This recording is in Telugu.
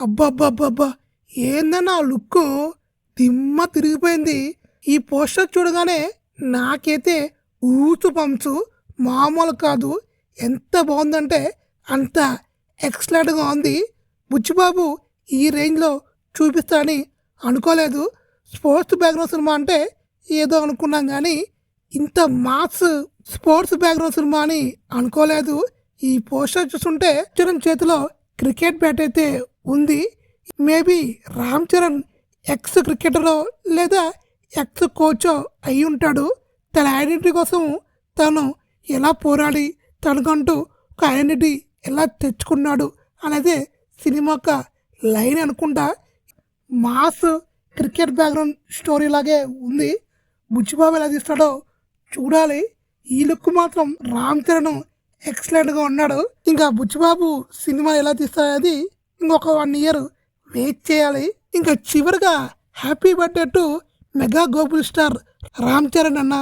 అబ్బబ్బబ్బబ్బా! ఏందన్నా ఆ లుక్కు దిమ్మ తిరిగిపోయింది. ఈ పోస్టర్ చూడగానే నాకైతే ఊచు పంచు మామూలు కాదు. ఎంత బావుందంటే అంత ఎక్సలెంట్‌గా ఉంది. బుచ్చిబాబు ఈ రేంజ్‌లో చూపిస్తాడని అనుకోలేదు. స్పోర్ట్స్ బ్యాక్‌గ్రౌండ్ సినిమా అంటే ఏదో అనుకున్నాం గానీ, ఇంత మాస్ స్పోర్ట్స్ బ్యాక్‌గ్రౌండ్ సినిమా అని అనుకోలేదు. ఈ పోస్టర్ చూస్తుంటే చరణ్ చేతిలో క్రికెట్ బ్యాట్ అయితే ఉంది. మేబీ రామ్ చరణ్ ఎక్స్ క్రికెటరో లేదా ఎక్స్ కోచో అయి ఉంటాడు. తన ఐడెంటిటీ కోసం తను ఎలా పోరాడి తనకంటూ ఒక ఐడెంటిటీ ఎలా తెచ్చుకున్నాడు అనేది సినిమా యొక్క లైన్ అనుకుంటా. మాస్ క్రికెట్ బ్యాక్గ్రౌండ్ స్టోరీ లాగే ఉంది. బుచ్చిబాబు ఎలా తీస్తాడో చూడాలి. ఈ లుక్ మాత్రం రామ్ చరణ్ ఎక్సలెంట్గా ఉన్నాడు. ఇంకా బుచ్చిబాబు సినిమా ఎలా తీస్తాడది ఇంకొక 1 ఇయర్ వెయిట్ చేయాలి. ఇంకా చివరిగా happy birthday to mega global star Ram Charan అన్న.